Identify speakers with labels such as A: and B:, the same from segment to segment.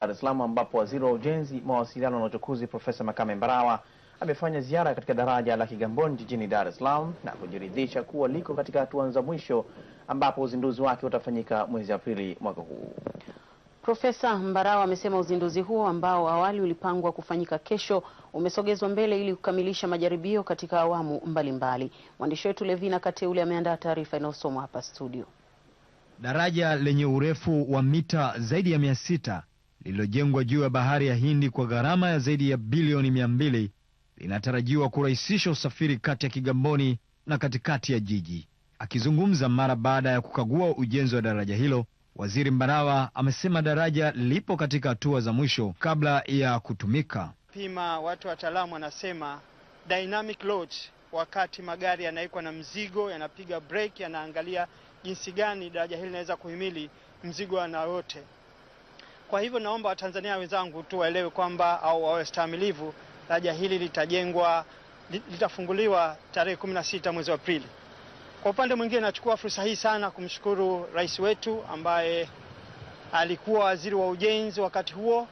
A: Dar es Salaam ambapo waziri wa ujenzi, mawasiliano na uchukuzi Profesa Makame Mbarawa amefanya ziara katika daraja la Kigamboni jijini Dar es Salaam na kujiridhisha kuwa liko katika hatua za mwisho ambapo uzinduzi wake utafanyika mwezi Aprili mwaka huu.
B: Profesa Mbarawa amesema uzinduzi huo ambao awali ulipangwa kufanyika kesho umesogezwa mbele ili kukamilisha majaribio katika awamu mbalimbali. Mwandishi wetu Levina Kateule ameandaa taarifa inayosomwa hapa studio.
C: Daraja lenye urefu wa mita zaidi ya 600 lililojengwa juu ya bahari ya Hindi kwa gharama ya zaidi ya bilioni 200 linatarajiwa kurahisisha usafiri kati ya Kigamboni na katikati ya jiji. Akizungumza mara baada ya kukagua ujenzi wa daraja hilo, Waziri Mbarawa amesema daraja lipo katika hatua za mwisho kabla ya kutumika.
D: Pima watu wataalamu wanasema dynamic load, wakati magari yanaikwa na mzigo, yanapiga brake, yanaangalia jinsi gani daraja hili linaweza kuhimili mzigo na yote. Kwa hivyo naomba Watanzania wenzangu tu waelewe kwamba au wawe stahimilivu. Daraja hili litafunguliwa tarehe 16 mwezi wa Aprili. Kwa upande mwingine nachukua fursa hii sana kumshukuru rais wetu ambaye alikuwa waziri wa ujenzi wakati huo.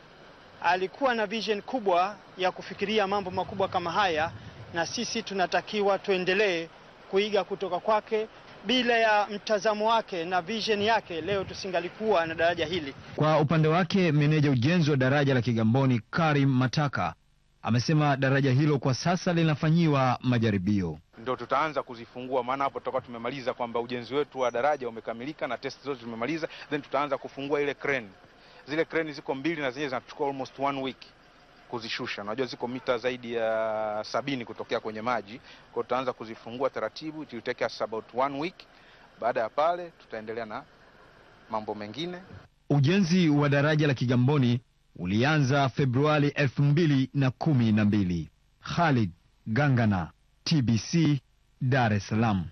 D: Alikuwa na vision kubwa ya kufikiria mambo makubwa kama haya, na sisi tunatakiwa tuendelee kuiga kutoka kwake. Bila ya mtazamo wake na vision yake, leo tusingalikuwa na daraja hili.
C: Kwa upande wake, meneja ujenzi wa daraja la Kigamboni Karim Mataka amesema daraja hilo kwa sasa linafanyiwa majaribio.
E: Ndio tutaanza kuzifungua, maana hapo tutakuwa tumemaliza kwamba ujenzi wetu wa daraja umekamilika na test zote tumemaliza, then tutaanza kufungua ile crane. Zile crane ziko 2 na zenyewe zinachukua almost 1 week kuzishusha. Unajua ziko mita zaidi ya 70 kutokea kwenye maji. Kwa tutaanza kuzifungua taratibu, it will take us about 1 week. Baada ya pale tutaendelea na mambo mengine.
C: Ujenzi wa daraja la Kigamboni ulianza Februari 2012. Khalid Gangana, TBC, Dar es Salaam.